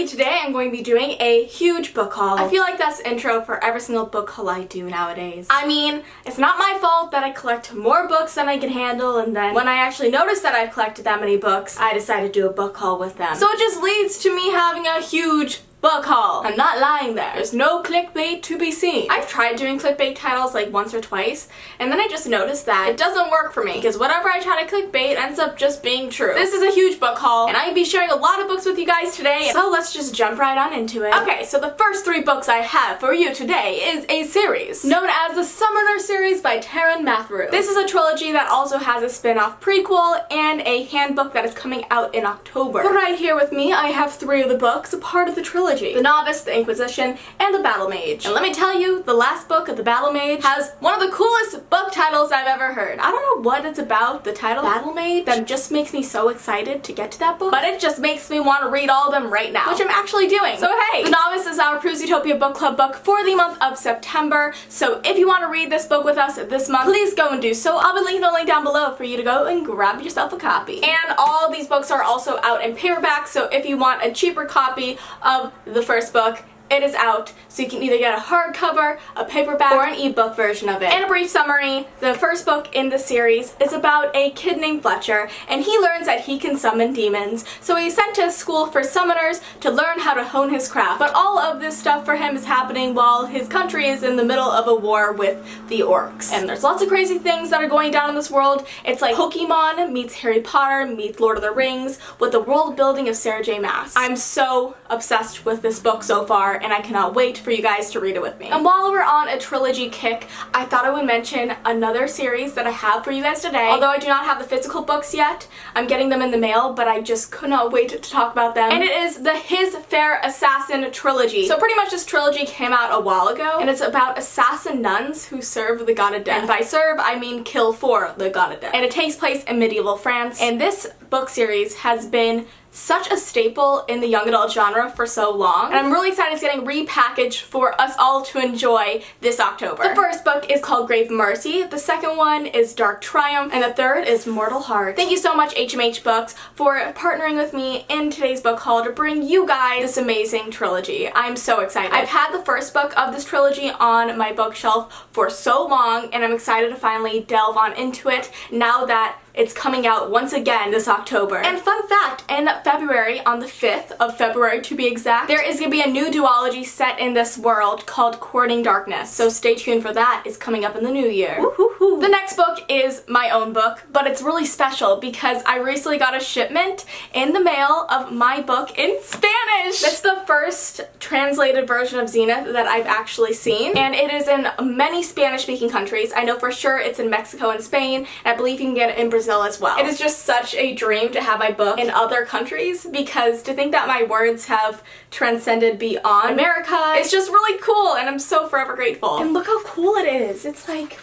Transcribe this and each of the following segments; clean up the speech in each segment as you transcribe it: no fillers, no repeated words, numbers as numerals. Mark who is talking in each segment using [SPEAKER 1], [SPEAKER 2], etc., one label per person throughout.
[SPEAKER 1] Alrighty, today I'm going to be doing a huge book haul. I feel like that's the intro for every single book haul I do nowadays. I mean, it's not my fault that I collect more books than I can handle, and then when I actually noticed that I've collected that many books, I decided to do a book haul with them. So it just leads to me having a huge book haul. I'm not lying there. There's no clickbait to be seen. I've tried doing clickbait titles like once or twice, and then I just noticed that it doesn't work for me because whatever I try to clickbait ends up just being true. This is a huge book haul, and I'll be sharing a lot of books with you guys today, so let's just jump right on into it. Okay, so the first 3 books I have for you today is a series known as the Summoner series by Taryn Matheru. This is a trilogy that also has a spin-off prequel and a handbook that is coming out in October. Right here with me, I have 3 of the books, a part of the trilogy. The Novice, the Inquisition, and the Battle Mage. And let me tell you, the last book of the Battle Mage has one of the coolest book titles I've ever heard. I don't know what it's about, the title Battle Mage, that just makes me so excited to get to that book, but it just makes me want to read all of them right now, which I'm actually doing. So hey, The Novice is our Utopia book club book for the month of September, so if you want to read this book with us this month, please go and do so. I'll be linking the link down below for you to go and grab yourself a copy. And all of these books are also out in paperback, so if you want a cheaper copy of the first book, it is out, so you can either get a hardcover, a paperback, or an ebook version of it. In a brief summary, the first book in the series is about a kid named Fletcher, and he learns that he can summon demons, so he's sent to a school for summoners to learn how to hone his craft. But all of this stuff for him is happening while his country is in the middle of a war with the orcs. And there's lots of crazy things that are going down in this world. It's like Pokemon meets Harry Potter meets Lord of the Rings with the world building of Sarah J. Maas. I'm so obsessed with this book so far, and I cannot wait for you guys to read it with me. And while we're on a trilogy kick, I thought I would mention another series that I have for you guys today. Although I do not have the physical books yet, I'm getting them in the mail, but I just could not wait to talk about them. And it is the His Fair Assassin trilogy. So pretty much this trilogy came out a while ago, and it's about assassin nuns who serve the god of death. And by serve, I mean kill for the god of death. And it takes place in medieval France, and this book series has been such a staple in the young adult genre for so long, and I'm really excited it's getting repackaged for us all to enjoy this October. The first book is called Grave Mercy, the second one is Dark Triumph, and the third is Mortal Heart. Thank you so much HMH Books for partnering with me in today's book haul to bring you guys this amazing trilogy. I'm so excited. I've had the first book of this trilogy on my bookshelf for so long, and I'm excited to finally delve on into it now that it's coming out once again this October. And fun fact, in February, on the 5th of February to be exact, there is going to be a new duology set in this world called Courting Darkness. So stay tuned for that. It's coming up in the new year. Woo-hoo-hoo. The next book is my own book, but it's really special because I recently got a shipment in the mail of my book in Spanish. It's the first translated version of ZENITH that I've actually seen, and it is in many Spanish-speaking countries. I know for sure it's in Mexico and Spain, and I believe you can get it in Brazil as well. It is just such a dream to have my book in other countries, because to think that my words have transcended beyond America, it's just really cool, and I'm so forever grateful. And look how cool it is. It's like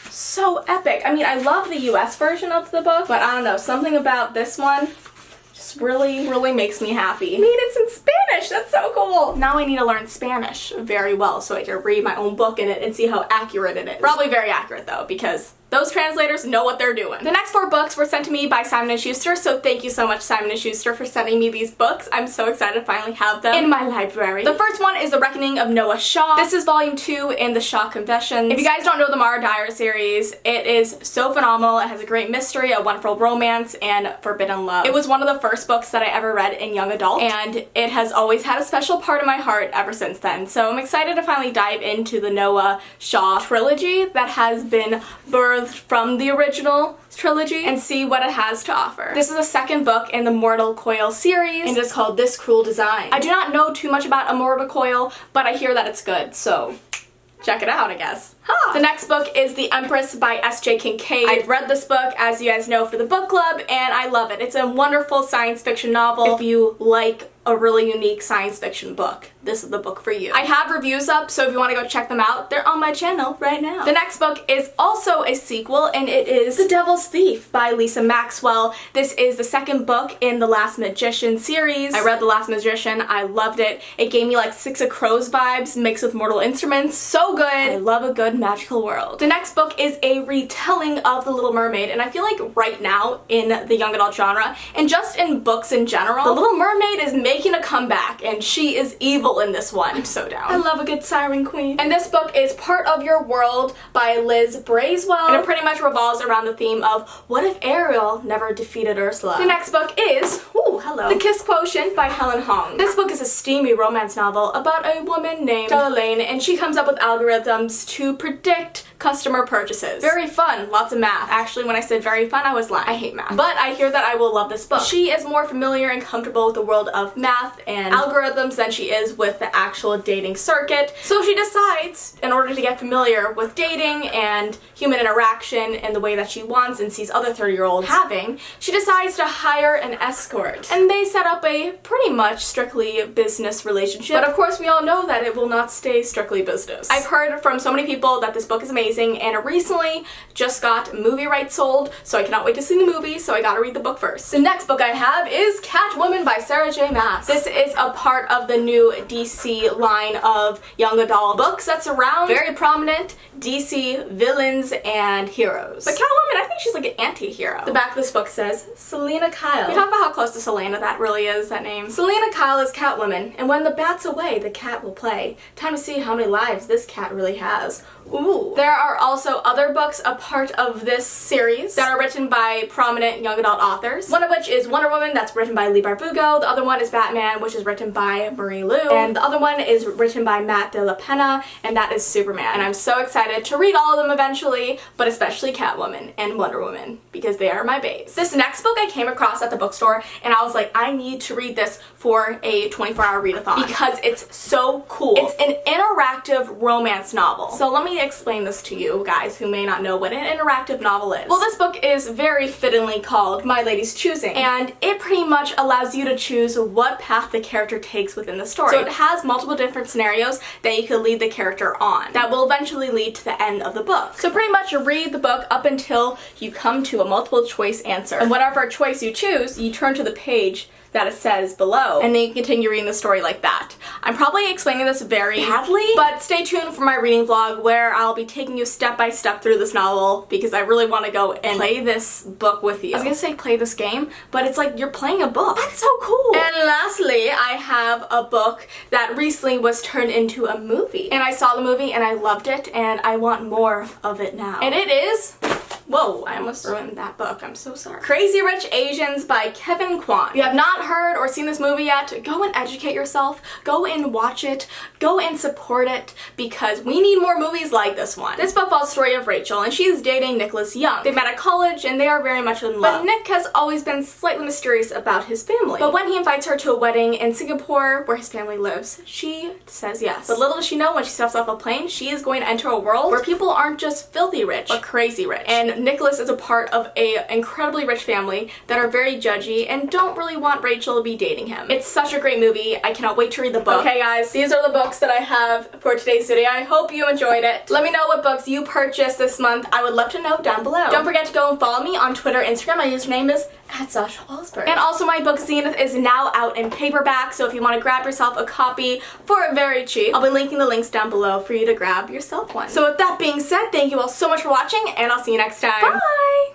[SPEAKER 1] so epic. I mean, I love the US version of the book, but I don't know, something about this one just really makes me happy. I mean, it's in Spanish. That's so cool. Now I need to learn Spanish very well so I can read my own book in it and see how accurate it is. Probably very accurate though, because those translators know what they're doing. The next 4 books were sent to me by Simon & Schuster, so thank you so much, Simon & Schuster, for sending me these books. I'm so excited to finally have them in my library. The first one is The Reckoning of Noah Shaw. This is volume 2 in the Shaw Confessions. If you guys don't know the Mara Dyer series, it is so phenomenal. It has a great mystery, a wonderful romance, and forbidden love. It was one of the first books that I ever read in young adult, and it has always had a special part in my heart ever since then. So I'm excited to finally dive into the Noah Shaw trilogy that has been birthed from the original trilogy and see what it has to offer. This is the second book in the Mortal Coil series, and it's called This Cruel Design. I do not know too much about a Mortal Coil, but I hear that it's good, so check it out, I guess. The next book is The Empress by S.J. Kincaid. I've read this book, as you guys know, for the book club, and I love it. It's a wonderful science fiction novel. If you like a really unique science fiction book, this is the book for you. I have reviews up, so if you want to go check them out, they're on my channel right now. The next book is also a sequel, and it is The Devil's Thief by Lisa Maxwell. This is the second book in the Last Magician series. I read The Last Magician. I loved it. It gave me like Six of Crows vibes mixed with Mortal Instruments. So good. I love a good magical world. The next book is a retelling of The Little Mermaid, and I feel like right now in the young adult genre, and just in books in general, The Little Mermaid is making a comeback, and she is evil in this one. I'm so down. I love a good siren queen. And this book is Part of Your World by Liz Bracewell, and it pretty much revolves around the theme of what if Ariel never defeated Ursula. The next book is, The Kiss Quotient by Helen Hong. This book is a steamy romance novel about a woman named Stella Lane, and she comes up with algorithms to predict customer purchases. Very fun, lots of math. Actually, when I said very fun, I was lying. I hate math. But I hear that I will love this book. She is more familiar and comfortable with the world of math and algorithms than she is with the actual dating circuit. So she decides, in order to get familiar with dating and human interaction in the way that she wants and sees other 30-year-olds having, she decides to hire an escort. And they set up a pretty much strictly business relationship. But of course, we all know that it will not stay strictly business. I've heard from so many people that this book is amazing, and it recently just got movie rights sold, so I cannot wait to see the movie, so I gotta read the book first. The next book I have is Catwoman by Sarah J. Maas. This is a part of the new DC line of young adult books that's around very prominent DC villains and heroes. But Catwoman, I think she's like an anti-hero. The back of this book says, Selena Kyle. We talk about how close to Selena that really is, that name. Selena Kyle is Catwoman, and when the bat's away, the cat will play. Time to see how many lives this cat really has. Ooh. There are also other books a part of this series that are written by prominent young adult authors. One of which is Wonder Woman, that's written by Leigh Bardugo. The other one is Batman, which is written by Marie Lu. And the other one is written by Matt De La Pena, and that is Superman. And I'm so excited to read all of them eventually, but especially Catwoman and Wonder Woman, because they are my babes. This next book I came across at the bookstore, and I was like, I need to read this for a 24-hour readathon because it's so cool. It's an interactive romance novel. So let me explain this to you guys who may not know what an interactive novel is. Well, this book is very fittingly called My Lady's Choosing, and it pretty much allows you to choose what path the character takes within the story. So it has multiple different scenarios that you could lead the character on that will eventually lead to the end of the book. So pretty much you read the book up until you come to a multiple choice answer. And whatever choice you choose, you turn to the page that it says below, and then you continue reading the story like that. I'm probably explaining this very badly, but stay tuned for my reading vlog where I'll be taking you step by step through this novel because I really want to go and play this book with you. I was gonna say play this game, but it's like you're playing a book. That's so cool. And lastly, I have a book that recently was turned into a movie, and I saw the movie and I loved it, and I want more of it now. And it is, whoa, I almost ruined that book. I'm so sorry. Crazy Rich Asians by Kevin Kwan. If you have not heard or seen this movie yet, go and educate yourself. Go and watch it. Go and support it because we need more movies like this one. This book follows the story of Rachel, and she is dating Nicholas Young. They met at college and they are very much in love. But Nick has always been slightly mysterious about his family. But when he invites her to a wedding in Singapore where his family lives, she says yes. But little does she know when she steps off a plane, she is going to enter a world where people aren't just filthy rich, but crazy rich. And Nicholas is a part of an incredibly rich family that are very judgy and don't really want Rachel to be dating him. It's such a great movie. I cannot wait to read the book. Okay guys, these are the books that I have for today's video. I hope you enjoyed it. Let me know what books you purchased this month. I would love to know down below. Don't forget to go and follow me on Twitter, Instagram. My username is @SashaAlsberg. And also my book Zenith is now out in paperback, so if you want to grab yourself a copy for very cheap, I'll be linking the links down below for you to grab yourself one. So with that being said, thank you all so much for watching, and I'll see you next time. Bye!